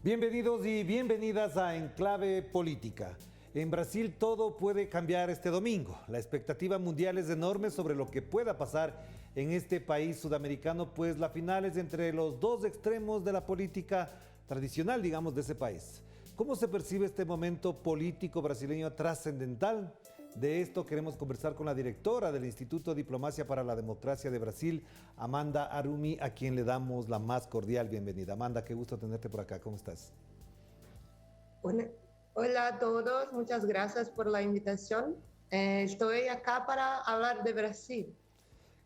Bienvenidos y bienvenidas a Enclave Política. En Brasil todo puede cambiar este domingo. La expectativa mundial es enorme sobre lo que pueda pasar en este país sudamericano, pues la final es entre los dos extremos de la política tradicional, digamos, de ese país. ¿Cómo se percibe este momento político brasileño trascendental? De esto queremos conversar con la directora del Instituto Diplomacia para la Democracia de Brasil, Amanda Arumi, a quien le damos la más cordial bienvenida. Amanda, qué gusto tenerte por acá. ¿Cómo estás? Hola a todos, muchas gracias por la invitación. Estoy acá para hablar de Brasil.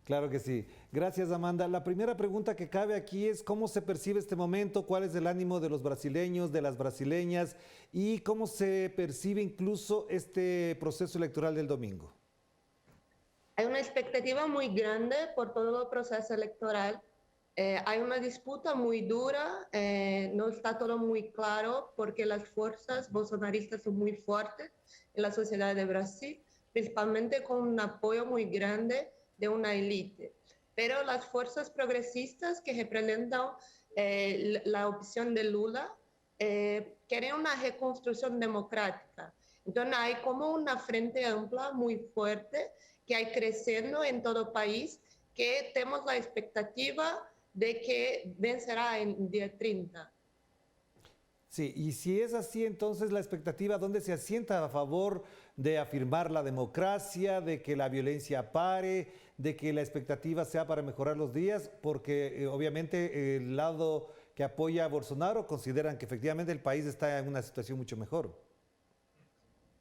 Claro que sí. Gracias, Amanda. La primera pregunta que cabe aquí es cómo se percibe este momento, cuál es el ánimo de los brasileños, de las brasileñas y cómo se percibe incluso este proceso electoral del domingo. Hay una expectativa muy grande por todo el proceso electoral. Hay una disputa muy dura, no está todo muy claro porque las fuerzas bolsonaristas son muy fuertes en la sociedad de Brasil, principalmente con un apoyo muy grande de una élite. Pero las fuerzas progresistas que representan la opción de Lula quieren una reconstrucción democrática. Entonces hay como una frente amplia muy fuerte que hay creciendo en todo el país, que tenemos la expectativa de que vencerá en día 30. Sí, y si es así, entonces la expectativa, ¿dónde se asienta a favor de afirmar la democracia, de que la violencia pare, de que la expectativa sea para mejorar los días? Porque obviamente el lado que apoya a Bolsonaro consideran que efectivamente el país está en una situación mucho mejor.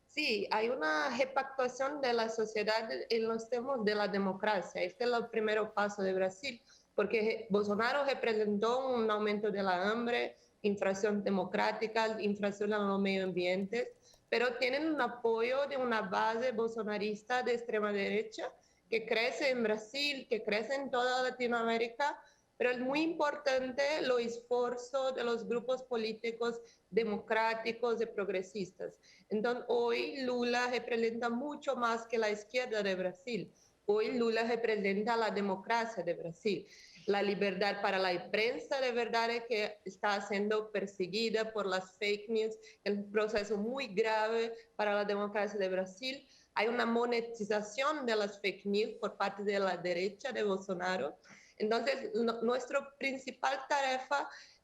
Sí, hay una repactuación de la sociedad en los temas de la democracia. Este es el primer paso de Brasil, porque Bolsonaro representó un aumento de la hambre, infracción democrática, infracción a los medio ambiente, pero tienen un apoyo de una base bolsonarista de extrema derecha que crece en Brasil, que crece en toda Latinoamérica, pero es muy importante los esfuerzos de los grupos políticos democráticos y progresistas. Entonces, hoy Lula representa mucho más que la izquierda de Brasil. Hoy Lula representa la democracia de Brasil. La libertad para la prensa de verdad es que está siendo perseguida por las fake news, es un proceso muy grave para la democracia de Brasil. Hay una monetización de las fake news por parte de la derecha de Bolsonaro. Entonces, nuestra principal tarea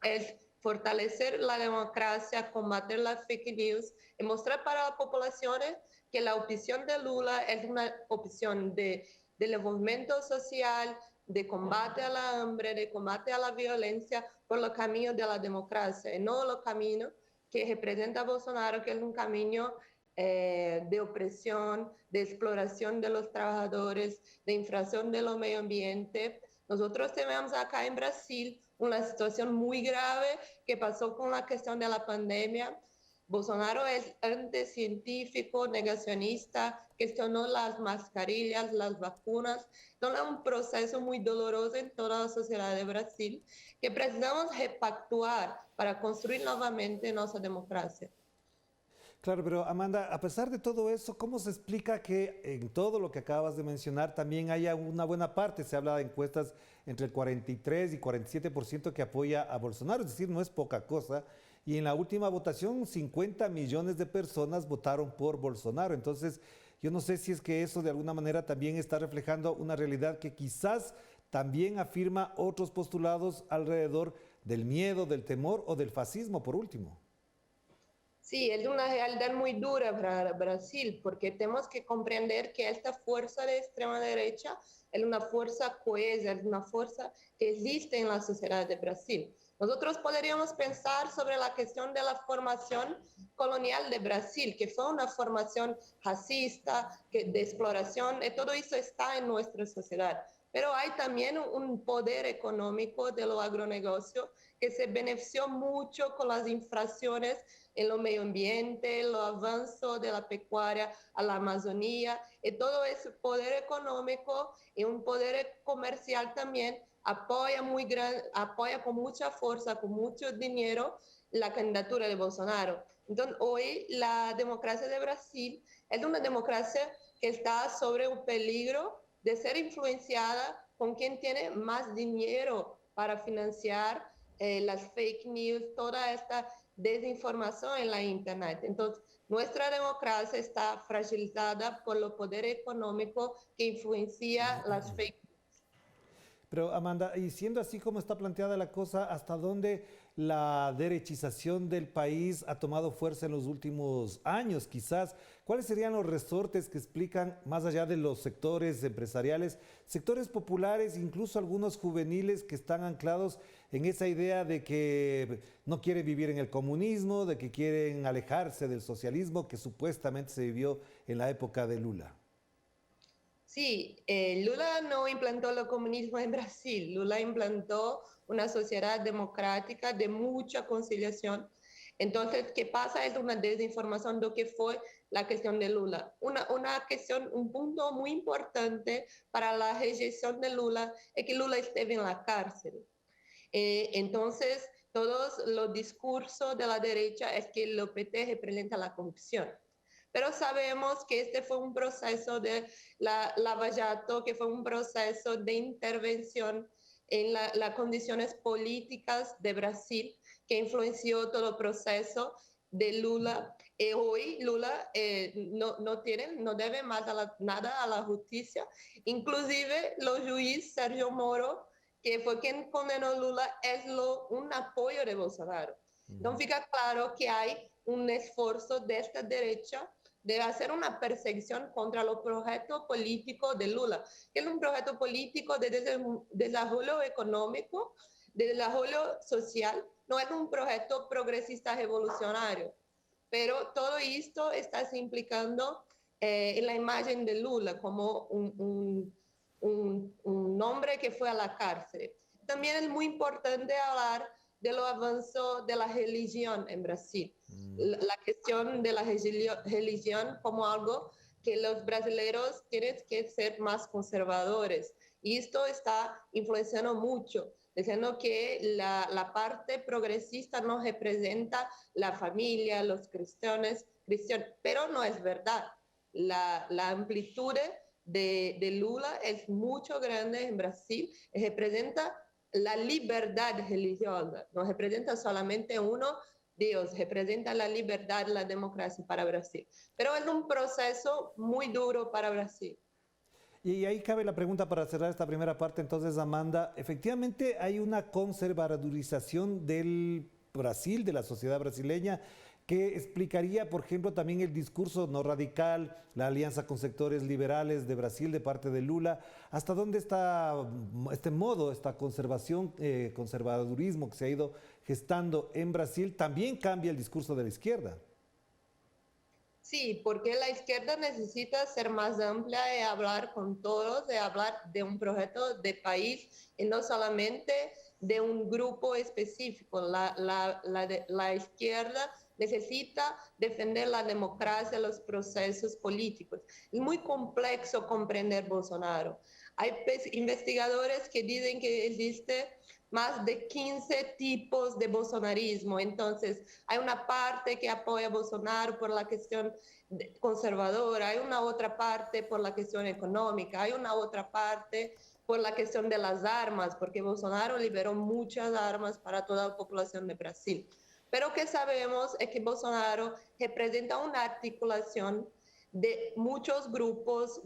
es fortalecer la democracia, combatir las fake news y mostrar para las poblaciones que la opción de Lula es una opción de desenvolvimiento social, de combate a la hambre, de combate a la violencia por los caminos de la democracia y no los caminos que representa Bolsonaro, que es un camino de opresión, de exploración de los trabajadores, de infracción de los medio ambiente. Nosotros tenemos acá en Brasil una situación muy grave que pasó con la cuestión de la pandemia. Bolsonaro es anticientífico, negacionista, cuestionó las mascarillas, las vacunas. Entonces es un proceso muy doloroso en toda la sociedad de Brasil que precisamos repactuar para construir nuevamente nuestra democracia. Claro, pero Amanda, a pesar de todo eso, ¿cómo se explica que en todo lo que acabas de mencionar también haya una buena parte? Se habla de encuestas entre el 43 y 47% que apoya a Bolsonaro, es decir, no es poca cosa. Y en la última votación, 50 millones de personas votaron por Bolsonaro. Entonces, yo no sé si es que eso de alguna manera también está reflejando una realidad que quizás también afirma otros postulados alrededor del miedo, del temor o del fascismo, por último. Sí, es una realidad muy dura para Brasil, porque tenemos que comprender que esta fuerza de extrema derecha es una fuerza cohesa, es una fuerza que existe en la sociedad de Brasil. Nosotros podríamos pensar sobre la cuestión de la formación colonial de Brasil, que fue una formación racista, de exploración, y todo eso está en nuestra sociedad. Pero hay también un poder económico de los agronegocios que se benefició mucho con las infracciones en lo medio ambiente, el avance de la pecuaria a la Amazonía, y todo ese poder económico y un poder comercial también apoya con mucha fuerza, con mucho dinero la candidatura de Bolsonaro. Entonces, hoy la democracia de Brasil es una democracia que está sobre un peligro de ser influenciada con quien tiene más dinero para financiar las fake news, toda esta desinformación en la Internet. Entonces, nuestra democracia está fragilizada por el poder económico que influencia las fake news. Pero Amanda, y siendo así como está planteada la cosa, ¿hasta dónde la derechización del país ha tomado fuerza en los últimos años? Quizás, ¿cuáles serían los resortes que explican, más allá de los sectores empresariales, sectores populares, incluso algunos juveniles que están anclados en esa idea de que no quieren vivir en el comunismo, de que quieren alejarse del socialismo que supuestamente se vivió en la época de Lula? Sí, Lula no implantó el comunismo en Brasil. Lula implantó una sociedad democrática de mucha conciliación. Entonces, ¿qué pasa? Es una desinformación de lo que fue la cuestión de Lula. Una cuestión, un punto muy importante para la rejección de Lula es que Lula esté en la cárcel. Entonces, todos los discursos de la derecha es que el PT representa la corrupción. Pero sabemos que este fue un proceso de Lava Jato, que fue un proceso de intervención en las condiciones políticas de Brasil, que influenció todo el proceso de Lula. Hoy Lula no debe más nada a la justicia. Inclusive, los jueces Sergio Moro, que fue quien condenó a Lula, es un apoyo de Bolsonaro. Entonces fica claro que hay un esfuerzo de esta derecha de hacer una persecución contra los proyectos políticos de Lula, que es un proyecto político de desarrollo económico, de desarrollo social, no es un proyecto progresista revolucionario. Pero todo esto está se implicando en la imagen de Lula como un hombre que fue a la cárcel. También es muy importante hablar de los avances de la religión en Brasil. La cuestión de la religión como algo que los brasileños tienen que ser más conservadores. Y esto está influenciando mucho, diciendo que la parte progresista no representa la familia, los cristianos, pero no es verdad. La amplitud de Lula es mucho grande en Brasil y representa la libertad religiosa, no representa solamente uno Dios, representa la libertad, la democracia para Brasil. Pero es un proceso muy duro para Brasil. Y ahí cabe la pregunta para cerrar esta primera parte, entonces, Amanda. Efectivamente, hay una conservadurización del Brasil, de la sociedad brasileña, que explicaría, por ejemplo, también el discurso no radical, la alianza con sectores liberales de Brasil de parte de Lula. ¿Hasta dónde está este modo, esta conservación, conservadurismo que se ha ido gestando en Brasil? También cambia el discurso de la izquierda. Sí, porque la izquierda necesita ser más amplia y hablar con todos, de hablar de un proyecto de país y no solamente de un grupo específico. La izquierda necesita defender la democracia, los procesos políticos. Es muy complejo comprender Bolsonaro. Hay investigadores que dicen que existe más de 15 tipos de bolsonarismo. Entonces, hay una parte que apoya a Bolsonaro por la cuestión conservadora, hay una otra parte por la cuestión económica, hay una otra parte por la cuestión de las armas, porque Bolsonaro liberó muchas armas para toda la población de Brasil. Pero que sabemos es que Bolsonaro representa una articulación de muchos grupos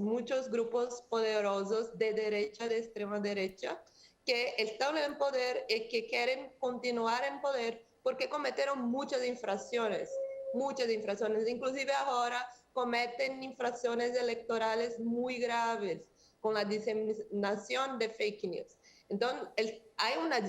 poderosos de derecha, de extrema derecha, que están en poder y que quieren continuar en poder porque cometieron muchas infracciones, inclusive ahora cometen infracciones electorales muy graves con la diseminación de fake news. Entonces, hay una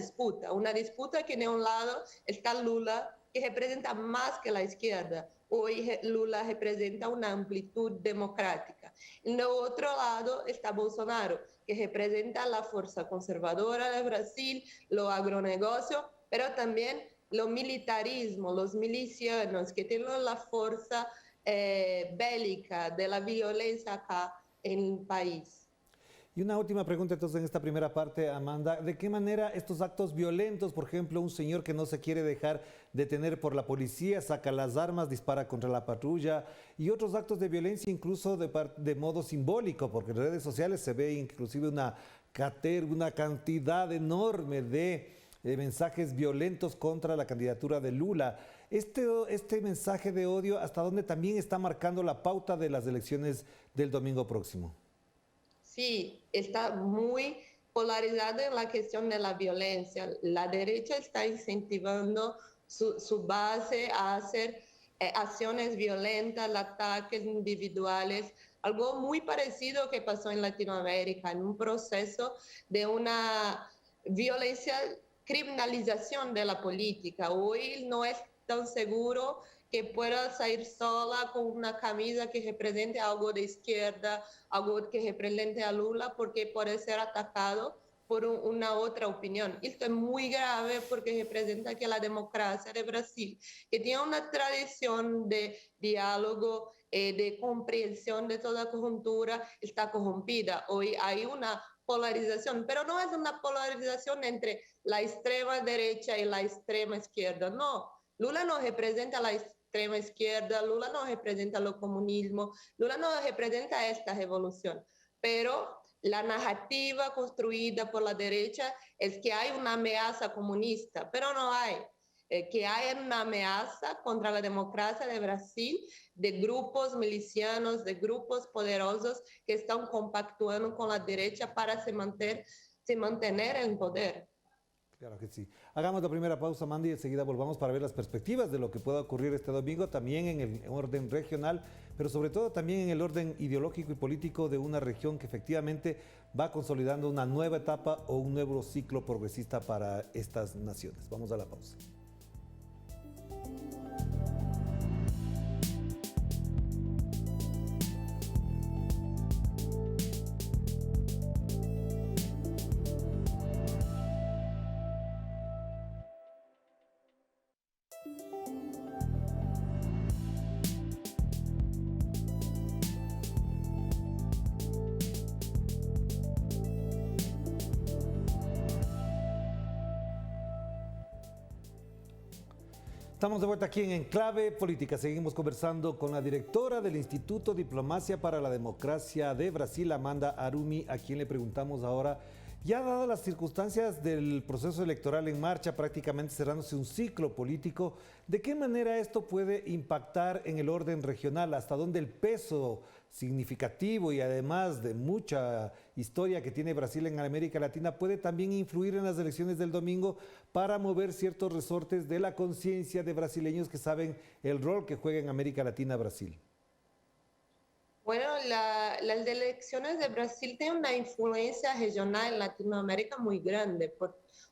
disputa que de un lado está Lula, que representa más que la izquierda. Hoy Lula representa una amplitud democrática. En el otro lado está Bolsonaro, que representa la fuerza conservadora de Brasil, lo agronegocio, pero también lo militarismo, los milicianos que tienen la fuerza bélica de la violencia acá en el país. Y una última pregunta entonces en esta primera parte, Amanda. ¿De qué manera estos actos violentos, por ejemplo, un señor que no se quiere dejar detener por la policía, saca las armas, dispara contra la patrulla y otros actos de violencia incluso de modo simbólico, porque en redes sociales se ve inclusive una cantidad enorme de mensajes violentos contra la candidatura de Lula? Este mensaje de odio, ¿hasta dónde también está marcando la pauta de las elecciones del domingo próximo? Sí, está muy polarizado en la cuestión de la violencia. La derecha está incentivando su base a hacer acciones violentas, ataques individuales, algo muy parecido que pasó en Latinoamérica, en un proceso de una violencia, criminalización de la política. Hoy no es tan seguro que pueda salir sola con una camisa que represente algo de izquierda, algo que represente a Lula, porque puede ser atacado por una otra opinión. Esto es muy grave porque representa que la democracia de Brasil, que tiene una tradición de diálogo, de comprensión de toda coyuntura, está corrompida. Hoy hay una polarización, pero no es una polarización entre la extrema derecha y la extrema izquierda, no. Lula no representa la extrema izquierda, Lula no representa el comunismo, Lula no representa esta revolución, pero la narrativa construida por la derecha es que hay una amenaza comunista, pero no hay. Que hay una amenaza contra la democracia de Brasil de grupos milicianos, de grupos poderosos que están compactuando con la derecha para se mantener en poder. Claro que sí. Hagamos la primera pausa, Mandy, y enseguida volvamos para ver las perspectivas de lo que pueda ocurrir este domingo, también en el orden regional, pero sobre todo también en el orden ideológico y político de una región que efectivamente va consolidando una nueva etapa o un nuevo ciclo progresista para estas naciones. Vamos a la pausa. Estamos de vuelta aquí en Enclave Política. Seguimos conversando con la directora del Instituto Diplomacia para la Democracia de Brasil, Amanda Arumi, a quien le preguntamos ahora, ya dadas las circunstancias del proceso electoral en marcha, prácticamente cerrándose un ciclo político, ¿de qué manera esto puede impactar en el orden regional? ¿Hasta dónde el peso significativo y además de mucha historia que tiene Brasil en América Latina puede también influir en las elecciones del domingo para mover ciertos resortes de la conciencia de brasileños que saben el rol que juega en América Latina Brasil? Bueno, las elecciones de Brasil tienen una influencia regional en Latinoamérica muy grande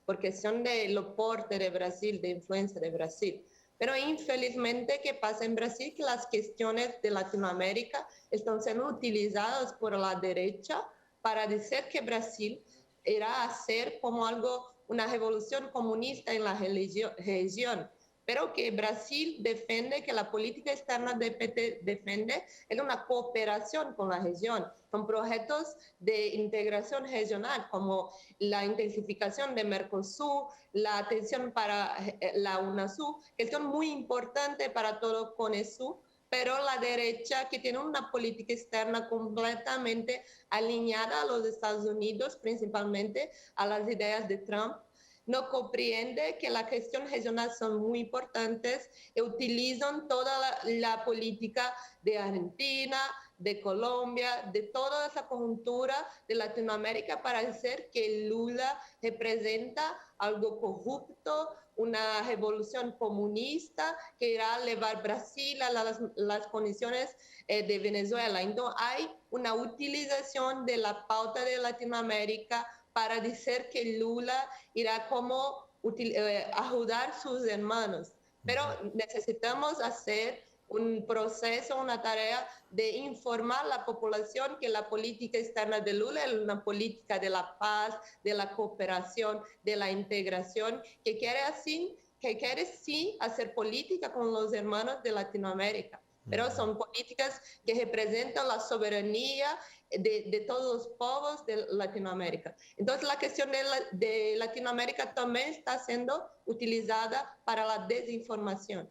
porque son de lo porte de Brasil, de influencia de Brasil. Pero infelizmente, ¿qué pasa en Brasil? Que las cuestiones de Latinoamérica están siendo utilizadas por la derecha para decir que Brasil irá a ser como algo, una revolución comunista en la región. Pero que Brasil defiende, que la política externa de PT defiende, es una cooperación con la región, con proyectos de integración regional, como la intensificación de Mercosur, la atención para la UNASUR, que son muy importantes para todo CONESUR, pero la derecha, que tiene una política externa completamente alineada a los Estados Unidos, principalmente a las ideas de Trump, no comprende que las cuestiones regionales son muy importantes y utilizan toda la política de Argentina, de Colombia, de toda esa coyuntura de Latinoamérica para decir que Lula representa algo corrupto, una revolución comunista que irá a llevar Brasil a las condiciones de Venezuela. Entonces hay una utilización de la pauta de Latinoamérica para decir que Lula irá como ayudar a sus hermanos. Pero necesitamos hacer un proceso, una tarea de informar a la población que la política externa de Lula es una política de la paz, de la cooperación, de la integración, que quiere sí hacer política con los hermanos de Latinoamérica. Pero son políticas que representan la soberanía de todos los povos de Latinoamérica. Entonces la cuestión de Latinoamérica también está siendo utilizada para la desinformación.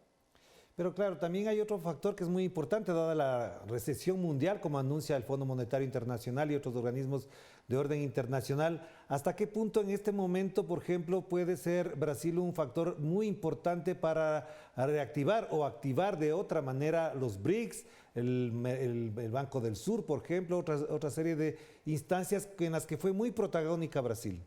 Pero claro, también hay otro factor que es muy importante, dada la recesión mundial, como anuncia el Fondo Monetario Internacional y otros organismos de orden internacional. ¿Hasta qué punto en este momento, por ejemplo, puede ser Brasil un factor muy importante para reactivar o activar de otra manera los BRICS, el Banco del Sur, por ejemplo, otra serie de instancias en las que fue muy protagónica Brasil?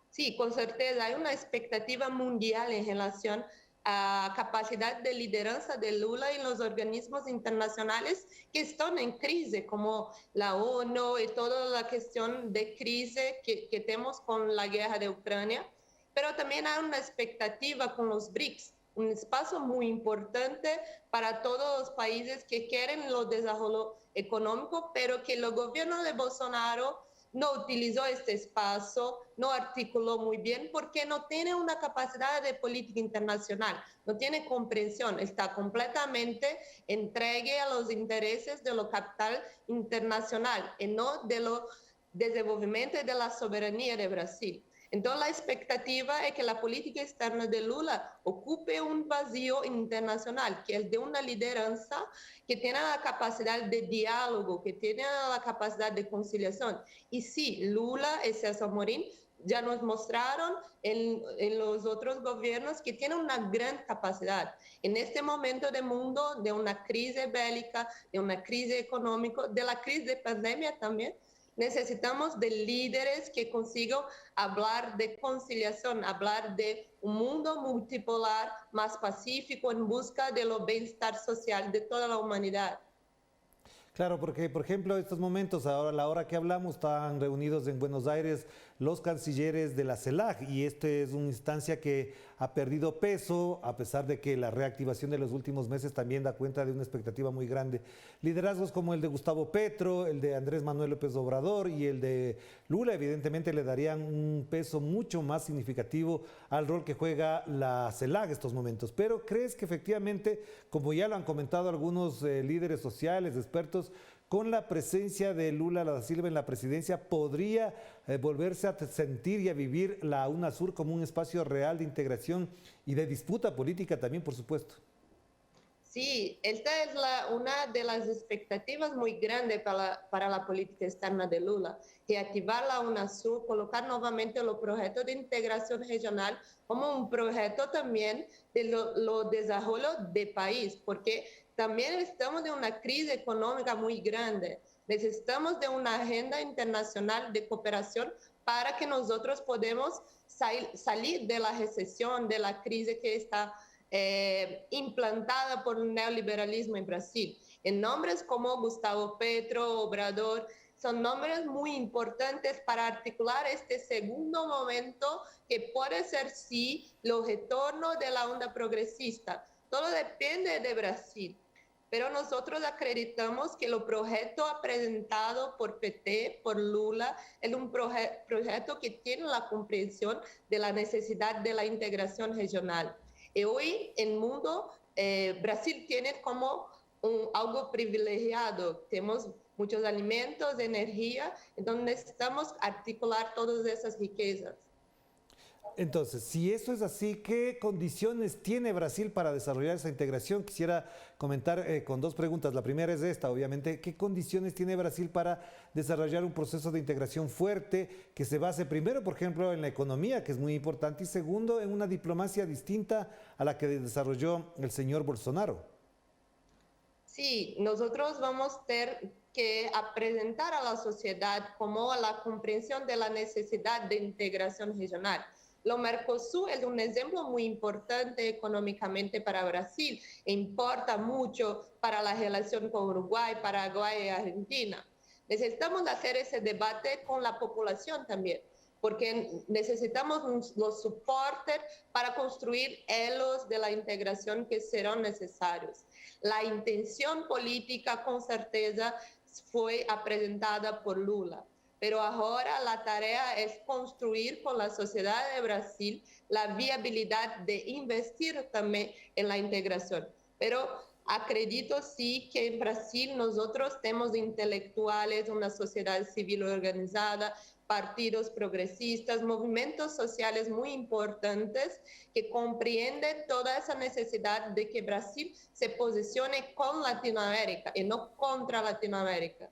Sí, con certeza hay una expectativa mundial en relación a capacidad de lideranza de Lula en los organismos internacionales que están en crisis, como la ONU y toda la cuestión de crisis que tenemos con la guerra de Ucrania. Pero también hay una expectativa con los BRICS, un espacio muy importante para todos los países que quieren el desarrollo económico, pero que el gobierno de Bolsonaro no utilizó este espacio, no articuló muy bien porque no tiene una capacidad de política internacional, no tiene comprensión, está completamente entregue a los intereses de lo capital internacional y no de lo desenvolvimiento y de la soberanía de Brasil. Entonces, la expectativa es que la política externa de Lula ocupe un vacío internacional, que es de una lideranza que tiene la capacidad de diálogo, que tiene la capacidad de conciliación. Y sí, Lula y César Amorim ya nos mostraron en los otros gobiernos que tienen una gran capacidad. En este momento del mundo, de una crisis bélica, de una crisis económica, de la crisis de pandemia también, necesitamos de líderes que consigan hablar de conciliación, hablar de un mundo multipolar más pacífico en busca de lo bienestar social de toda la humanidad. Claro, porque por ejemplo, estos momentos, ahora a la hora que hablamos, están reunidos en Buenos Aires los cancilleres de la CELAC y este es una instancia que ha perdido peso a pesar de que la reactivación de los últimos meses también da cuenta de una expectativa muy grande. Liderazgos como el de Gustavo Petro, el de Andrés Manuel López Obrador y el de Lula evidentemente le darían un peso mucho más significativo al rol que juega la CELAC en estos momentos. Pero ¿crees que efectivamente, como ya lo han comentado algunos líderes sociales, expertos, con la presencia de Lula da Silva en la presidencia, podría volverse a sentir y a vivir la UNASUR como un espacio real de integración y de disputa política también, por supuesto? Sí, esta es una de las expectativas muy grandes para la política externa de Lula, reactivar la UNASUR, colocar nuevamente los proyectos de integración regional como un proyecto también de lo desarrollo del país, porque también estamos en una crisis económica muy grande. Necesitamos de una agenda internacional de cooperación para que nosotros podamos salir de la recesión, de la crisis que está implantada por el neoliberalismo en Brasil. En nombres como Gustavo Petro, Obrador, son nombres muy importantes para articular este segundo momento que puede ser, sí, el retorno de la onda progresista. Todo depende de Brasil. Pero nosotros acreditamos que el proyecto presentado por PT, por Lula, es un proyecto que tiene la comprensión de la necesidad de la integración regional. Y hoy en el mundo, Brasil tiene como algo privilegiado. Tenemos muchos alimentos, energía, entonces necesitamos articular todas esas riquezas. Entonces, si eso es así, ¿qué condiciones tiene Brasil para desarrollar esa integración? Quisiera comentar con dos preguntas. La primera es esta, obviamente. ¿Qué condiciones tiene Brasil para desarrollar un proceso de integración fuerte que se base primero, por ejemplo, en la economía, que es muy importante, y segundo, en una diplomacia distinta a la que desarrolló el señor Bolsonaro? Sí, nosotros vamos a tener que presentar a la sociedad como la comprensión de la necesidad de integración regional. Lo Mercosur es un ejemplo muy importante económicamente para Brasil, e importa mucho para la relación con Uruguay, Paraguay y Argentina. Necesitamos hacer ese debate con la población también, porque necesitamos los soportes para construir hilos de la integración que serán necesarios. La intención política, con certeza, fue presentada por Lula. Pero ahora la tarea es construir con la sociedad de Brasil la viabilidad de investir también en la integración. Pero Acredito sí que en Brasil nosotros tenemos intelectuales, una sociedad civil organizada, partidos progresistas, movimientos sociales muy importantes que comprenden toda esa necesidad de que Brasil se posicione con Latinoamérica y no contra Latinoamérica.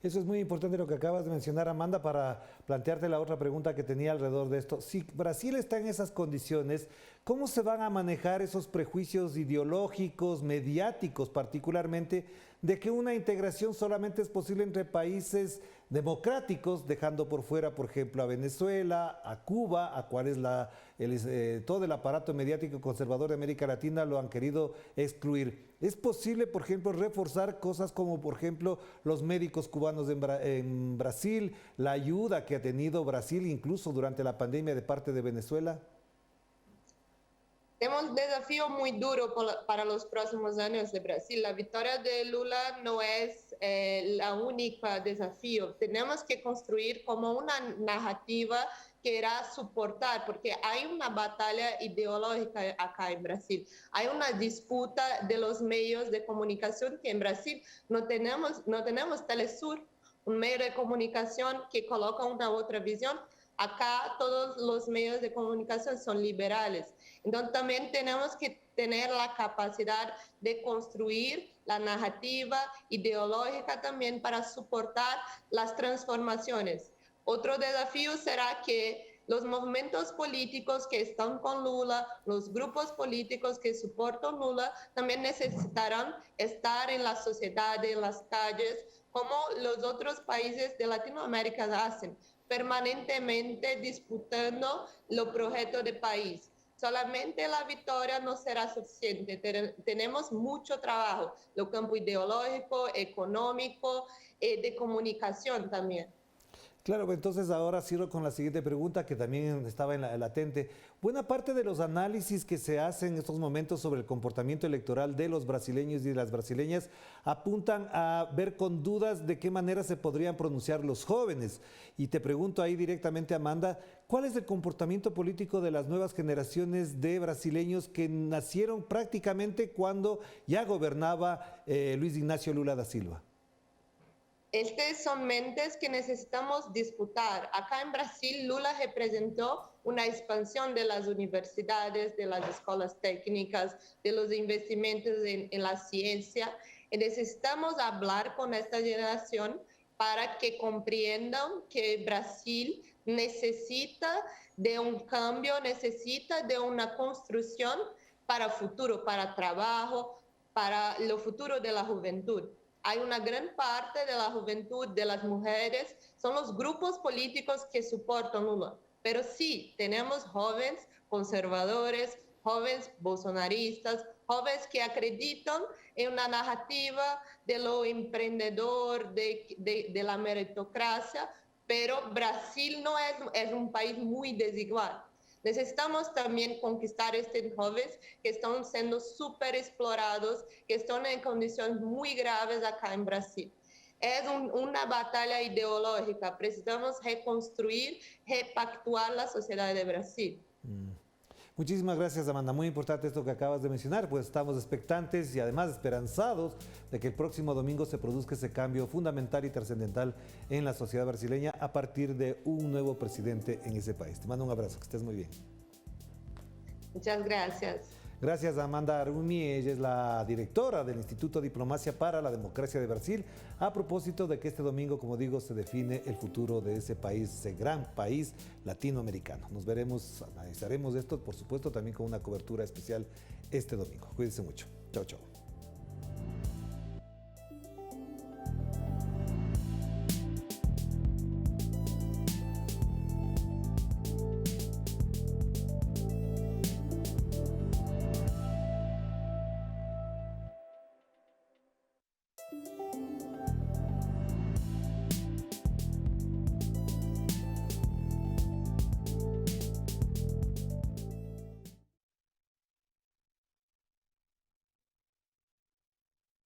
Eso es muy importante lo que acabas de mencionar, Amanda, para plantearte la otra pregunta que tenía alrededor de esto. Si Brasil está en esas condiciones, ¿cómo se van a manejar esos prejuicios ideológicos, mediáticos particularmente, de que una integración solamente es posible entre países democráticos, dejando por fuera, por ejemplo, a Venezuela, a Cuba, a cuál es todo el aparato mediático conservador de América Latina lo han querido excluir? ¿Es posible, por ejemplo, reforzar cosas como, por ejemplo, los médicos cubanos en Brasil, la ayuda que ha tenido Brasil incluso durante la pandemia de parte de Venezuela? Tenemos un desafío muy duro para los próximos años de Brasil. La victoria de Lula no es la única desafío. Tenemos que construir como una narrativa que irá soportar, porque hay una batalla ideológica acá en Brasil. Hay una disputa de los medios de comunicación que en Brasil no tenemos Telesur, un medio de comunicación que coloca una otra visión. Acá todos los medios de comunicación son liberales. Entonces también tenemos que tener la capacidad de construir la narrativa ideológica también para soportar las transformaciones. Otro desafío será que los movimientos políticos que están con Lula, los grupos políticos que soportan Lula, también necesitarán estar en la sociedad, en las calles, como los otros países de Latinoamérica hacen, permanentemente disputando los proyectos de país. Solamente la victoria no será suficiente. Tenemos mucho trabajo, lo campo ideológico, económico, de comunicación también. Claro, entonces ahora cierro con la siguiente pregunta que también estaba en la latente. Buena parte de los análisis que se hacen en estos momentos sobre el comportamiento electoral de los brasileños y de las brasileñas apuntan a ver con dudas de qué manera se podrían pronunciar los jóvenes. Y te pregunto ahí directamente, Amanda, ¿cuál es el comportamiento político de las nuevas generaciones de brasileños que nacieron prácticamente cuando ya gobernaba Luis Ignacio Lula da Silva? Estas son mentes que necesitamos disputar. Acá en Brasil, Lula representó una expansión de las universidades, de las escuelas técnicas, de los investimentos en la ciencia. Y necesitamos hablar con esta generación para que comprendan que Brasil necesita de un cambio, necesita de una construcción para el futuro, para trabajo, para el futuro de la juventud. Hay una gran parte de la juventud, de las mujeres, son los grupos políticos que soportan Lula. Pero sí, tenemos jóvenes conservadores, jóvenes bolsonaristas, jóvenes que acreditan en una narrativa de lo emprendedor, de la meritocracia, pero Brasil no es un país muy desigual. Necesitamos también conquistar estos jóvenes que están siendo súper explorados, que están en condiciones muy graves acá en Brasil. Es una batalla ideológica. Precisamos reconstruir, repactuar la sociedad de Brasil. Muchísimas gracias, Amanda. Muy importante esto que acabas de mencionar, pues estamos expectantes y además esperanzados de que el próximo domingo se produzca ese cambio fundamental y trascendental en la sociedad brasileña a partir de un nuevo presidente en ese país. Te mando un abrazo, que estés muy bien. Muchas gracias. Gracias a Amanda Arumi, ella es la directora del Instituto Diplomacia para la Democracia de Brasil, a propósito de que este domingo, como digo, se define el futuro de ese país, ese gran país latinoamericano. Nos veremos, analizaremos esto, por supuesto, también con una cobertura especial este domingo. Cuídense mucho. Chao, chao.